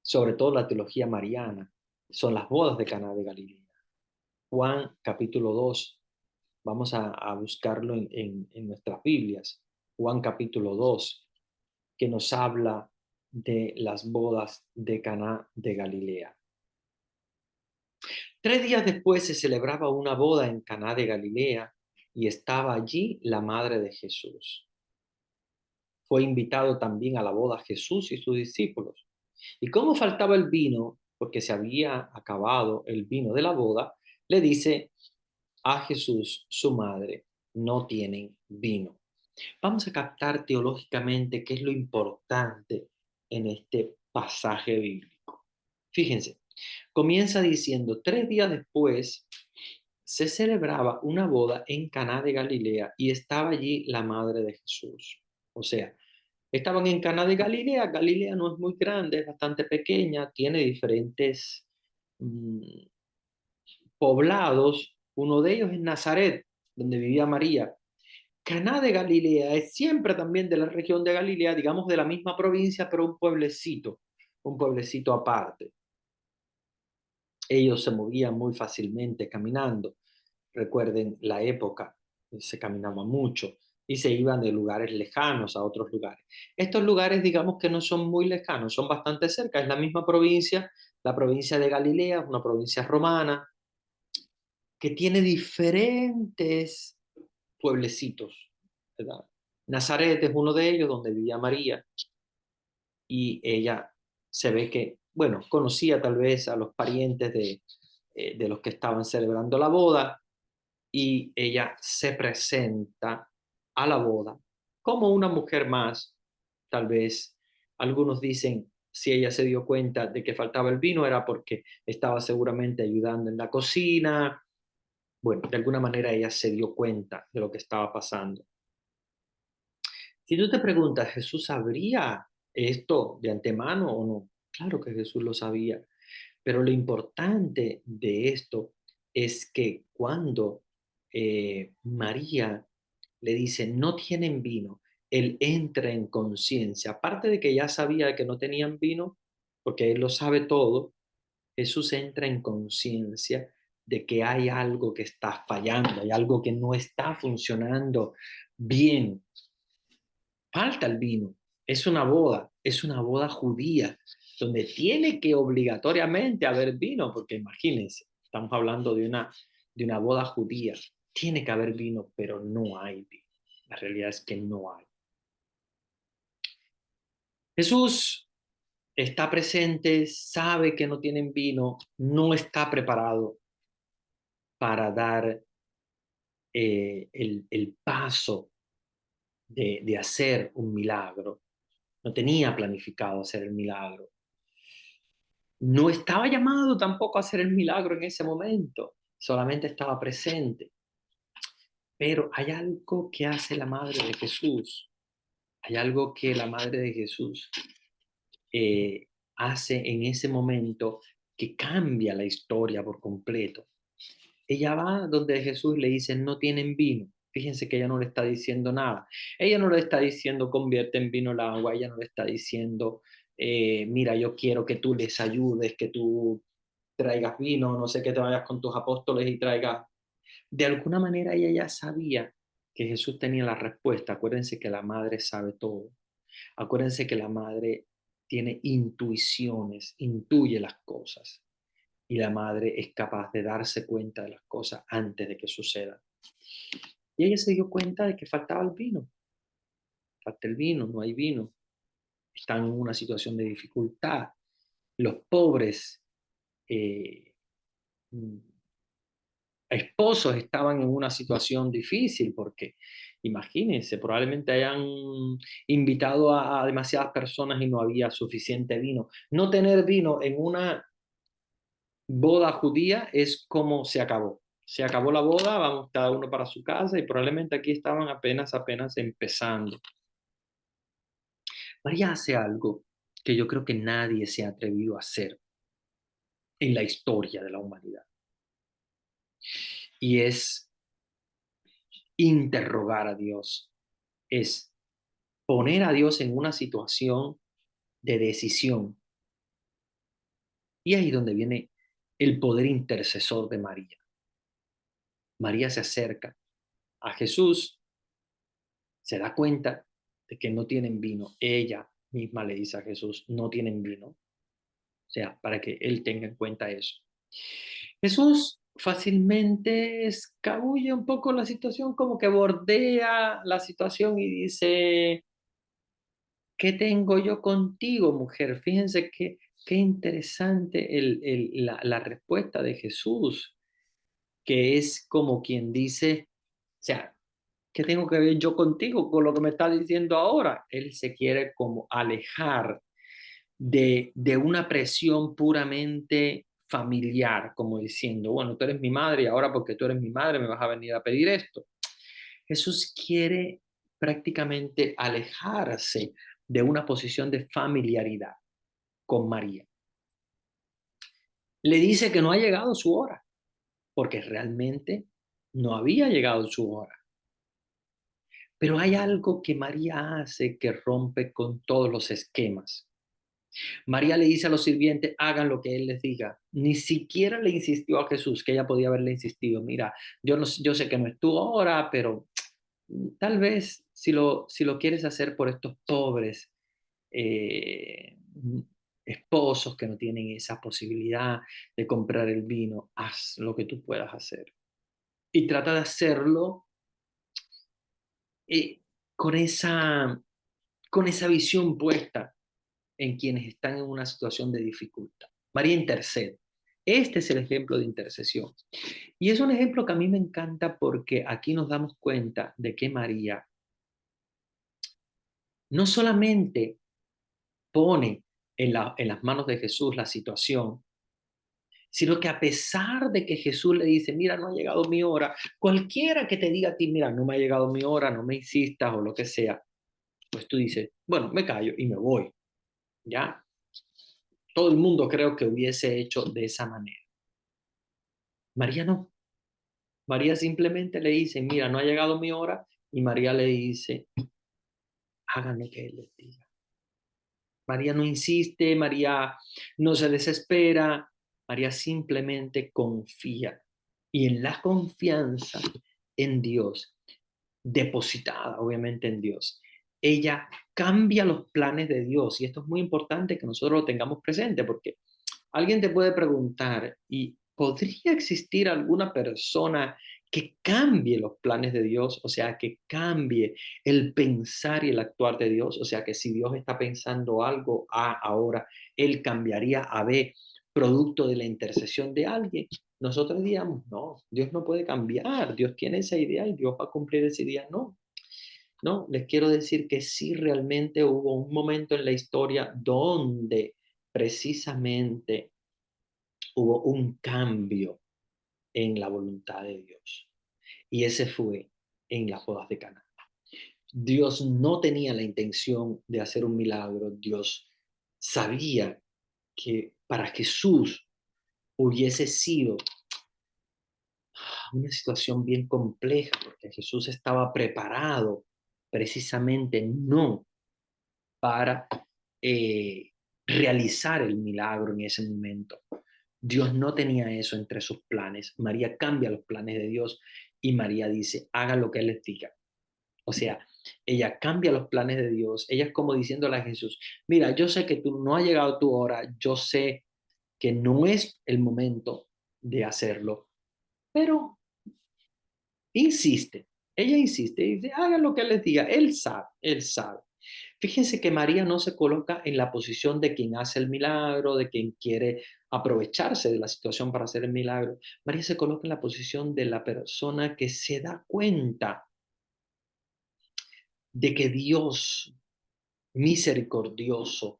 sobre todo la teología mariana. Son las bodas de Caná de Galilea. Juan capítulo 2, vamos a buscarlo en nuestras Biblias. Juan capítulo 2, que nos habla de las bodas de Caná de Galilea. 3 días después se celebraba una boda en Caná de Galilea y estaba allí la madre de Jesús. Fue invitado también a la boda Jesús y sus discípulos. Y como faltaba el vino, porque se había acabado el vino de la boda, le dice a Jesús, su madre, no tienen vino. Vamos a captar teológicamente qué es lo importante en este pasaje bíblico. Fíjense, comienza diciendo, 3 días después se celebraba una boda en Caná de Galilea y estaba allí la madre de Jesús. O sea, estaban en Caná de Galilea. Galilea no es muy grande, es bastante pequeña, tiene diferentes mm, poblados. Uno de ellos es Nazaret, donde vivía María. Caná de Galilea es siempre también de la región de Galilea, digamos de la misma provincia, pero un pueblecito aparte. Ellos se movían muy fácilmente caminando. Recuerden la época, se caminaba mucho y se iban de lugares lejanos a otros lugares. Estos lugares, digamos que no son muy lejanos, son bastante cerca, es la misma provincia, La provincia de Galilea es una provincia romana que tiene diferentes pueblecitos, ¿verdad? Nazaret es uno de ellos, donde vivía María, y ella se ve que, bueno, conocía tal vez a los parientes de los que estaban celebrando la boda, y ella se presenta a la boda como una mujer más, tal vez. Algunos dicen, si ella se dio cuenta de que faltaba el vino, era porque estaba seguramente ayudando en la cocina. Bueno, de alguna manera ella se dio cuenta de lo que estaba pasando. Si tú te preguntas, ¿Jesús sabría esto de antemano o no? Claro que Jesús lo sabía, pero lo importante de esto es que cuando María le dice, no tienen vino, él entra en conciencia. Aparte de que ya sabía que no tenían vino, porque él lo sabe todo, Jesús entra en conciencia de que hay algo que está fallando, hay algo que no está funcionando bien. Falta el vino. Es una boda judía, donde tiene que obligatoriamente haber vino, porque imagínense, estamos hablando de una boda judía. Tiene que haber vino, pero no hay vino. La realidad es que no hay. Jesús está presente, sabe que no tienen vino, no está preparado para dar el paso de hacer un milagro. No tenía planificado hacer el milagro. No estaba llamado tampoco a hacer el milagro en ese momento, solamente estaba presente. Pero hay algo que hace la Madre de Jesús, hay algo que la Madre de Jesús eh, hace en ese momento que cambia la historia por completo. Ella va donde Jesús le dice, no tienen vino. Fíjense que ella no le está diciendo nada. Ella no le está diciendo, convierte en vino el agua. Ella no le está diciendo, mira, yo quiero que tú les ayudes, que tú traigas vino, no sé, que te vayas con tus apóstoles y traigas. De alguna manera ella ya sabía que Jesús tenía la respuesta. Acuérdense que la madre sabe todo. Acuérdense que la madre tiene intuiciones, intuye las cosas. Y la madre es capaz de darse cuenta de las cosas antes de que sucedan. Y ella se dio cuenta de que faltaba el vino. Falta el vino, no hay vino. Están en una situación de dificultad. Los pobres eh, esposos estaban en una situación difícil porque, imagínense, probablemente hayan invitado a demasiadas personas y no había suficiente vino. No tener vino en una boda judía es como se acabó. Se acabó la boda, vamos cada uno para su casa y probablemente aquí estaban apenas empezando. María hace algo que yo creo que nadie se ha atrevido a hacer en la historia de la humanidad, y es interrogar a Dios, es poner a Dios en una situación de decisión. Y ahí donde viene el poder intercesor de María. María se acerca a Jesús, se da cuenta de que no tienen vino. Ella misma le dice a Jesús, no tienen vino. O sea, para que él tenga en cuenta eso. Jesús fácilmente escabulle un poco la situación, como que bordea la situación y dice, ¿qué tengo yo contigo, mujer? Fíjense qué interesante la respuesta de Jesús, que es como quien dice, o sea, ¿qué tengo que ver yo contigo con lo que me está diciendo ahora? Él se quiere como alejar de una presión puramente familiar, como diciendo, bueno, tú eres mi madre y ahora porque tú eres mi madre me vas a venir a pedir esto. Jesús quiere prácticamente alejarse de una posición de familiaridad con María. Le dice que no ha llegado su hora, porque realmente no había llegado su hora. Pero hay algo que María hace que rompe con todos los esquemas. María le dice a los sirvientes, hagan lo que él les diga. Ni siquiera le insistió a Jesús, que ella podía haberle insistido, mira, yo, no, yo sé que no es tu hora, pero tal vez si lo quieres hacer por estos pobres, eh, esposos que no tienen esa posibilidad de comprar el vino, haz lo que tú puedas hacer. Y trata de hacerlo eh, con con esa visión puesta en quienes están en una situación de dificultad. María intercede. Este es el ejemplo de intercesión. Y es un ejemplo que a mí me encanta porque aquí nos damos cuenta de que María no solamente pone en las manos de Jesús la situación, sino que a pesar de que Jesús le dice, mira, no ha llegado mi hora, cualquiera que te diga a ti, mira, no me ha llegado mi hora, no me insistas o lo que sea, pues tú dices, bueno, me callo y me voy. Ya, todo el mundo creo que hubiese hecho de esa manera. María no. María simplemente le dice, mira, no ha llegado mi hora, y María le dice, hagan lo que Él les diga. María no insiste, María no se desespera, María simplemente confía. Y en la confianza en Dios, depositada obviamente en Dios, ella cambia los planes de Dios. Y esto es muy importante que nosotros lo tengamos presente porque alguien te puede preguntar, ¿y podría existir alguna persona que cambie los planes de Dios? O sea, que cambie el pensar y el actuar de Dios. O sea, que si Dios está pensando algo A ahora, Él cambiaría a B, producto de la intercesión de alguien. Nosotros diríamos, no, Dios no puede cambiar. Dios tiene esa idea y Dios va a cumplir esa idea. No, no, les quiero decir que sí realmente hubo un momento en la historia donde precisamente hubo un cambio en la voluntad de Dios. Y ese fue en las bodas de Cana. Dios no tenía la intención de hacer un milagro. Dios sabía que para Jesús hubiese sido una situación bien compleja, porque Jesús estaba preparado precisamente no para eh, realizar el milagro en ese momento. Dios no tenía eso entre sus planes. María cambia los planes de Dios y María dice, haga lo que Él les diga. O sea, ella cambia los planes de Dios. Ella es como diciéndole a Jesús, mira, yo sé que tú no ha llegado tu hora, yo sé que no es el momento de hacerlo, pero insiste. Ella insiste y dice, haga lo que Él les diga. Él sabe, Él sabe. Fíjense que María no se coloca en la posición de quien hace el milagro, de quien quiere aprovecharse de la situación para hacer el milagro. María se coloca en la posición de la persona que se da cuenta de que Dios misericordioso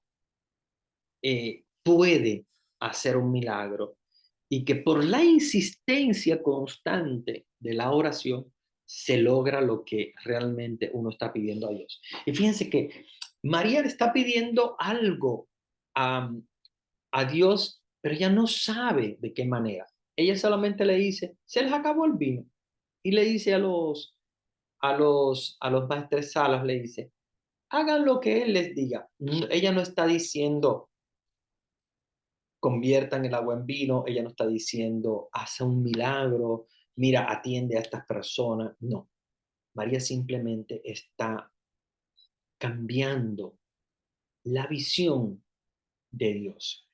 puede hacer un milagro y que por la insistencia constante de la oración se logra lo que realmente uno está pidiendo a Dios. Y fíjense que María le está pidiendo algo a, a Dios, pero ella no sabe de qué manera. Ella solamente le dice, se les acabó el vino. Y le dice a los maestresalas, le dice, hagan lo que él les diga. Ella no está diciendo, conviertan el agua en vino. Ella no está diciendo, hace un milagro, mira, atiende a estas personas. No, María simplemente está cambiando la visión de Dios.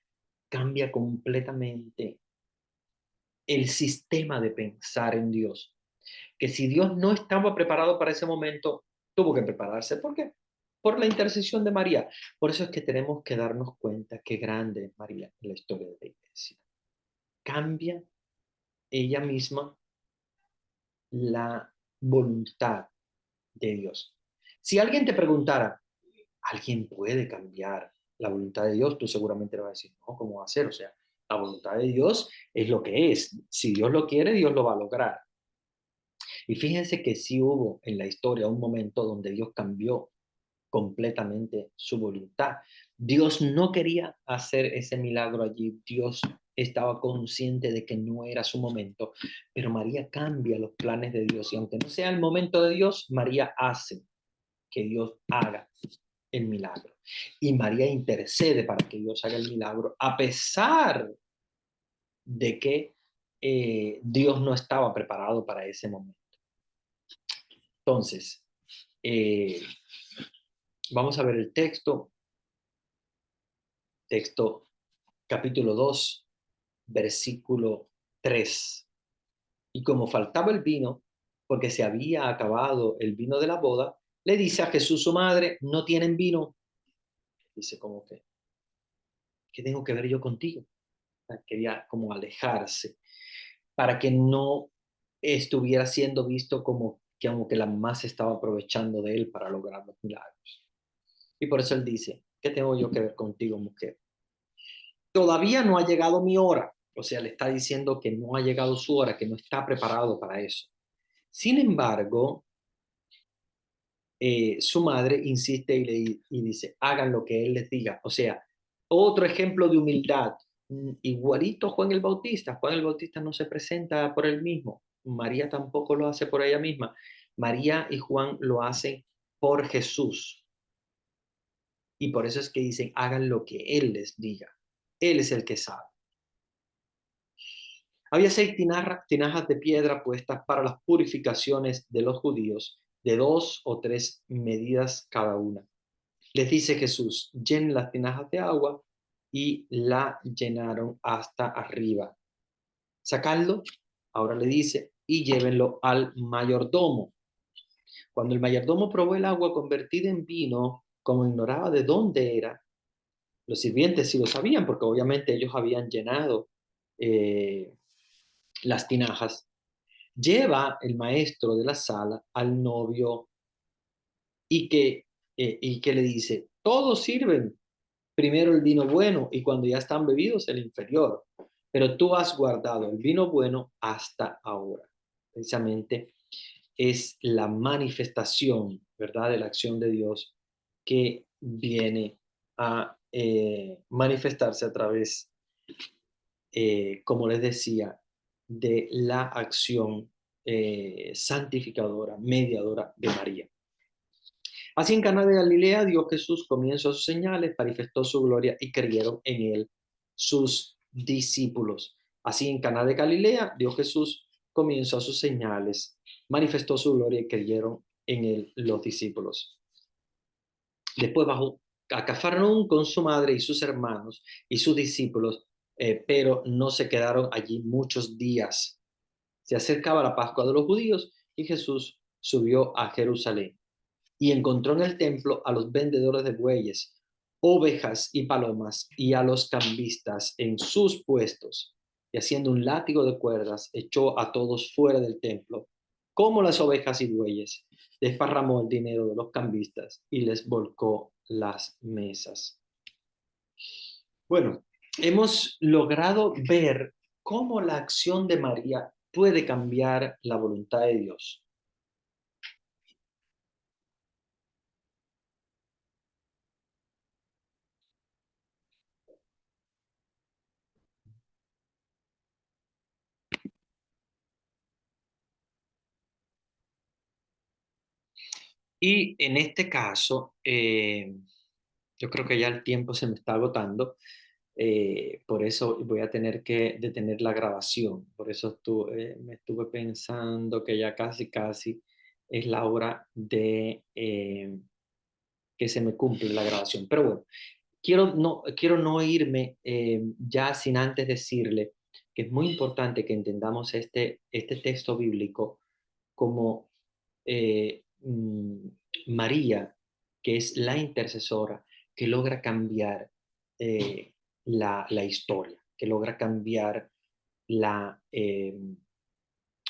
Cambia completamente el sistema de pensar en Dios. Que si Dios no estaba preparado para ese momento, tuvo que prepararse. ¿Por qué? Por la intercesión de María. Por eso es que tenemos que darnos cuenta qué grande es María en la historia de la iglesia. Cambia ella misma la voluntad de Dios. Si alguien te preguntara, ¿alguien puede cambiar la voluntad de Dios? Tú seguramente le vas a decir, no, ¿cómo va a ser? O sea, la voluntad de Dios es lo que es. Si Dios lo quiere, Dios lo va a lograr. Y fíjense que sí hubo en la historia un momento donde Dios cambió completamente su voluntad. Dios no quería hacer ese milagro allí. Dios estaba consciente de que no era su momento, pero María cambia los planes de Dios y aunque no sea el momento de Dios, María hace que Dios haga el milagro. Y María intercede para que Dios haga el milagro, a pesar de que Dios no estaba preparado para ese momento. Entonces, eh, vamos a ver el texto. Texto capítulo 2, versículo 3. Y como faltaba el vino, porque se había acabado el vino de la boda, le dice a Jesús su madre, no tienen vino. Dice como que, ¿qué tengo que ver yo contigo? Quería como alejarse para que no estuviera siendo visto como que la mamá se estaba aprovechando de él para lograr los milagros. Y por eso él dice, ¿qué tengo yo que ver contigo, mujer? Todavía no ha llegado mi hora. O sea, le está diciendo que no ha llegado su hora, que no está preparado para eso. Sin embargo, su madre insiste y dice, hagan lo que él les diga. O sea, otro ejemplo de humildad. Igualito Juan el Bautista. Juan el Bautista no se presenta por él mismo. María tampoco lo hace por ella misma. María y Juan lo hacen por Jesús. Y por eso es que dicen, hagan lo que él les diga. Él es el que sabe. Había 6 tinajas de piedra puestas para las purificaciones de los judíos, de 2 o 3 medidas cada una. Les dice Jesús, llenen las tinajas de agua y la llenaron hasta arriba. Sacadlo, ahora le dice, y llévenlo al mayordomo. Cuando el mayordomo probó el agua convertida en vino, como ignoraba de dónde era, los sirvientes sí lo sabían, porque obviamente ellos habían llenado eh, las tinajas. Lleva el maestro de la sala al novio y que le dice, todos sirven primero el vino bueno y cuando ya están bebidos el inferior, pero tú has guardado el vino bueno hasta ahora. Precisamente es la manifestación, ¿verdad?, de la acción de Dios que viene a manifestarse a través, como les decía, de la acción santificadora, mediadora de María. Así en Caná de Galilea dio Jesús comienzo a sus señales, manifestó su gloria y creyeron en él sus discípulos. Así en Caná de Galilea dio Jesús comienzo a sus señales, manifestó su gloria y creyeron en él los discípulos. Después bajó a Cafarnaúm con su madre y sus hermanos y sus discípulos, pero no se quedaron allí muchos días. Se acercaba la Pascua de los judíos y Jesús subió a Jerusalén y encontró en el templo a los vendedores de bueyes, ovejas y palomas y a los cambistas en sus puestos. Y haciendo un látigo de cuerdas, echó a todos fuera del templo, como las ovejas y bueyes. Desparramó el dinero de los cambistas y les volcó las mesas. Bueno, hemos logrado ver cómo la acción de María puede cambiar la voluntad de Dios. Y en este caso, yo creo que ya el tiempo se me está agotando, por eso voy a tener que detener la grabación. Por eso me estuve pensando que ya casi, casi es la hora de que se me cumple la grabación. Pero bueno, quiero no irme ya sin antes decirle que es muy importante que entendamos este texto bíblico como María, que es la intercesora que logra cambiar la historia, que logra cambiar la, eh,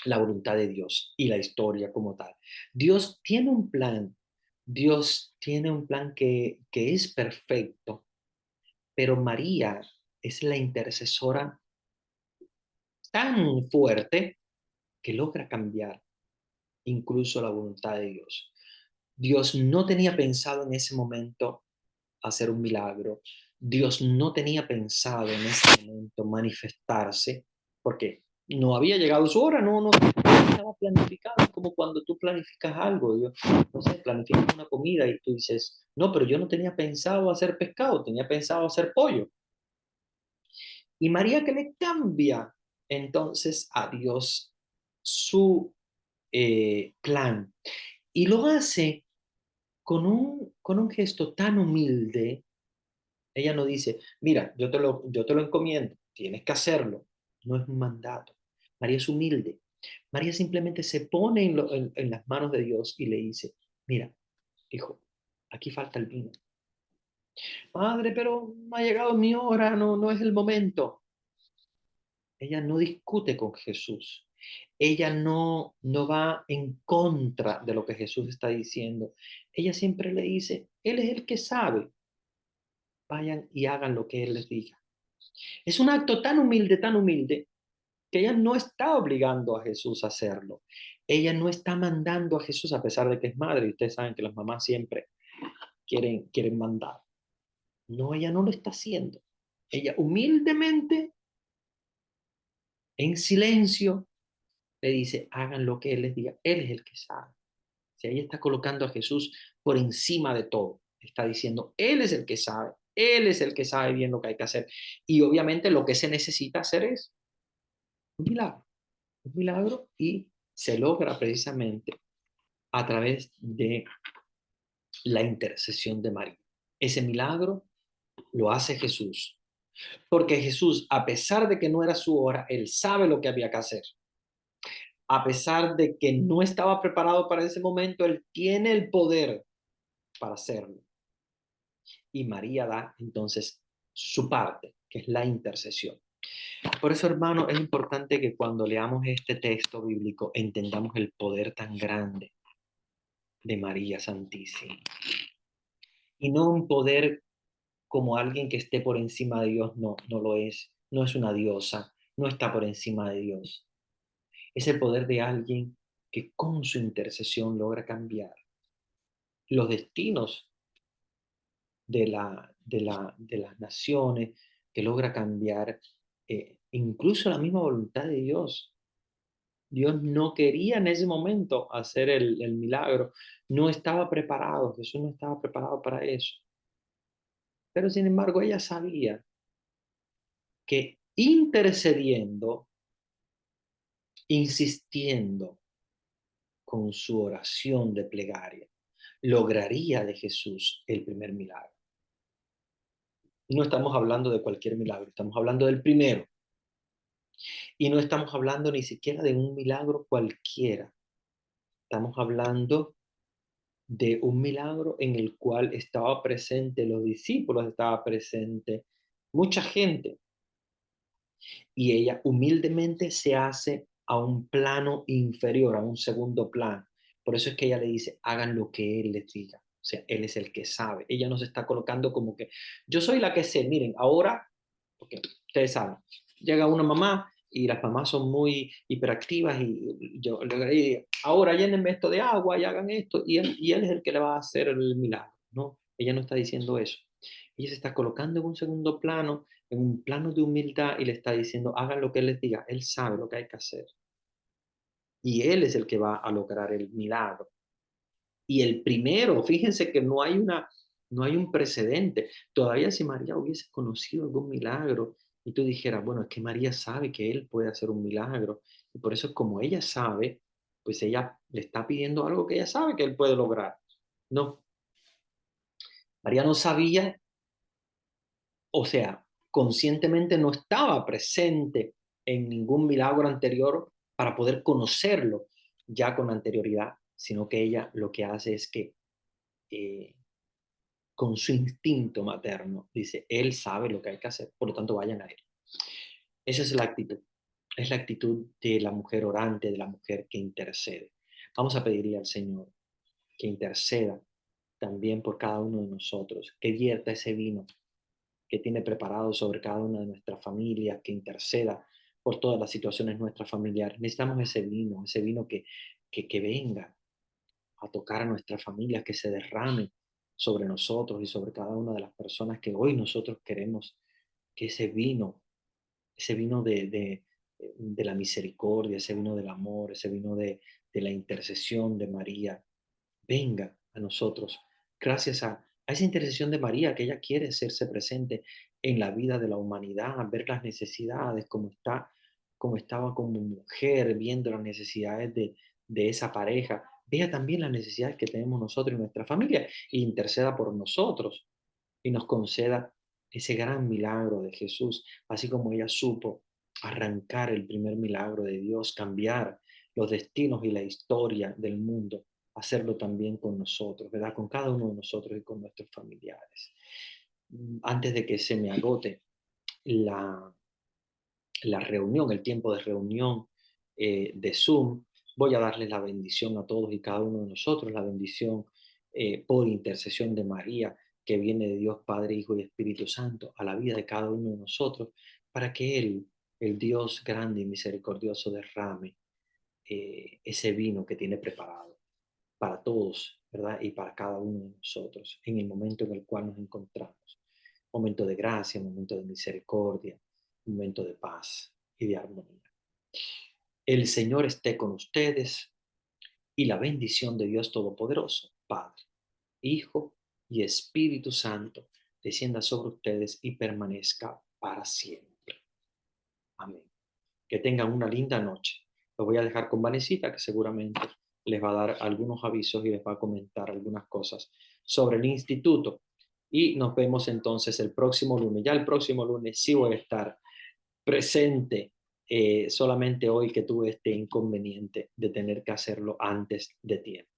la voluntad de Dios y la historia como tal. Dios tiene un plan, Dios tiene un plan que es perfecto, pero María es la intercesora tan fuerte que logra cambiar incluso la voluntad de Dios. Dios no tenía pensado en ese momento hacer un milagro. Dios no tenía pensado en ese momento manifestarse porque no había llegado su hora, no estaba planificado. Es como cuando tú planificas algo, Dios, no sé, planificas una comida y tú dices, no, pero yo no tenía pensado hacer pescado, tenía pensado hacer pollo. Y María que le cambia entonces a Dios su plan y lo hace con un gesto tan humilde Ella no dice, mira, yo te lo encomiendo, tienes que hacerlo. No es un mandato. María es humilde. María simplemente se pone en las manos de Dios y le dice, mira, hijo, aquí falta el vino. Madre, pero no ha llegado mi hora, no es el momento. Ella no discute con Jesús. Ella no va en contra de lo que Jesús está diciendo. Ella siempre le dice, Él es el que sabe. Vayan y hagan lo que Él les diga. Es un acto tan humilde, que ella no está obligando a Jesús a hacerlo. Ella no está mandando a Jesús a pesar de que es madre. Y ustedes saben que las mamás siempre quieren mandar. No, ella no lo está haciendo. Ella humildemente, en silencio, le dice, hagan lo que Él les diga. Él es el que sabe. Si ella está colocando a Jesús por encima de todo, está diciendo, Él es el que sabe. Él es el que sabe bien lo que hay que hacer. Y obviamente lo que se necesita hacer es un milagro. Un milagro y se logra precisamente a través de la intercesión de María. Ese milagro lo hace Jesús, porque Jesús, a pesar de que no era su hora, él sabe lo que había que hacer. A pesar de que no estaba preparado para ese momento, él tiene el poder para hacerlo. Y María da entonces su parte, que es la intercesión. Por eso, hermano, es importante que cuando leamos este texto bíblico entendamos el poder tan grande de María Santísima. Y no un poder como alguien que esté por encima de Dios, no lo es. No es una diosa, no está por encima de Dios. Es el poder de alguien que con su intercesión logra cambiar los destinos de las naciones, que logra cambiar incluso la misma voluntad de Dios. Dios no quería en ese momento hacer el milagro, no estaba preparado, Jesús no estaba preparado para eso. Pero sin embargo, ella sabía que intercediendo, insistiendo con su oración de plegaria, lograría de Jesús el primer milagro. No estamos hablando de cualquier milagro, estamos hablando del primero. Y no estamos hablando ni siquiera de un milagro cualquiera. Estamos hablando de un milagro en el cual estaba presente los discípulos, estaba presente mucha gente. Y ella humildemente se hace a un plano inferior, a un segundo plano. Por eso es que ella le dice, hagan lo que Él les diga. O sea, Él es el que sabe. Ella no se está colocando como que, yo soy la que sé, miren, ahora, porque ustedes saben, llega una mamá y las mamás son muy hiperactivas y yo le digo, ahora llénenme esto de agua y hagan esto, y él es el que le va a hacer el milagro. No, ella no está diciendo eso. Ella se está colocando en un segundo plano, en un plano de humildad y le está diciendo, hagan lo que Él les diga. Él sabe lo que hay que hacer. Y Él es el que va a lograr el milagro. Y el primero, fíjense que no hay un precedente. Todavía si María hubiese conocido algún milagro y tú dijeras, bueno, es que María sabe que Él puede hacer un milagro. Y por eso como ella sabe, pues ella le está pidiendo algo que ella sabe que Él puede lograr. No, María no sabía, o sea, conscientemente no estaba presente en ningún milagro anterior para poder conocerlo ya con anterioridad, sino que ella lo que hace es que eh, con su instinto materno dice, él sabe lo que hay que hacer, por lo tanto vayan a él. Esa es la actitud de la mujer orante, de la mujer que intercede. Vamos a pedirle al Señor que interceda también por cada uno de nosotros, que vierta ese vino que tiene preparado sobre cada una de nuestras familias, que interceda por todas las situaciones nuestras familiares. Necesitamos ese vino que venga a tocar a nuestras familias, que se derrame sobre nosotros y sobre cada una de las personas que hoy nosotros queremos que ese vino de la misericordia, ese vino del amor, ese vino de la intercesión de María, venga a nosotros gracias a esa intercesión de María, que ella quiere hacerse presente en la vida de la humanidad, ver las necesidades, como estaba como mujer, viendo las necesidades de esa pareja, vea también las necesidades que tenemos nosotros y nuestra familia, e interceda por nosotros y nos conceda ese gran milagro de Jesús, así como ella supo arrancar el primer milagro de Dios, cambiar los destinos y la historia del mundo, hacerlo también con nosotros, ¿verdad? Con cada uno de nosotros y con nuestros familiares. Antes de que se me agote la, la reunión, el tiempo de reunión de Zoom, voy a darle la bendición a todos y cada uno de nosotros, la bendición por intercesión de María, que viene de Dios Padre, Hijo y Espíritu Santo, a la vida de cada uno de nosotros, para que Él, el Dios grande y misericordioso, derrame ese vino que tiene preparado para todos, ¿verdad? Y para cada uno de nosotros en el momento en el cual nos encontramos. Momento de gracia, momento de misericordia, momento de paz y de armonía. El Señor esté con ustedes y la bendición de Dios Todopoderoso, Padre, Hijo y Espíritu Santo, descienda sobre ustedes y permanezca para siempre. Amén. Que tengan una linda noche. Los voy a dejar con Vanesita, que seguramente les va a dar algunos avisos y les va a comentar algunas cosas sobre el instituto. Y nos vemos entonces el próximo lunes. Ya el próximo lunes sí voy a estar presente, solamente hoy que tuve este inconveniente de tener que hacerlo antes de tiempo.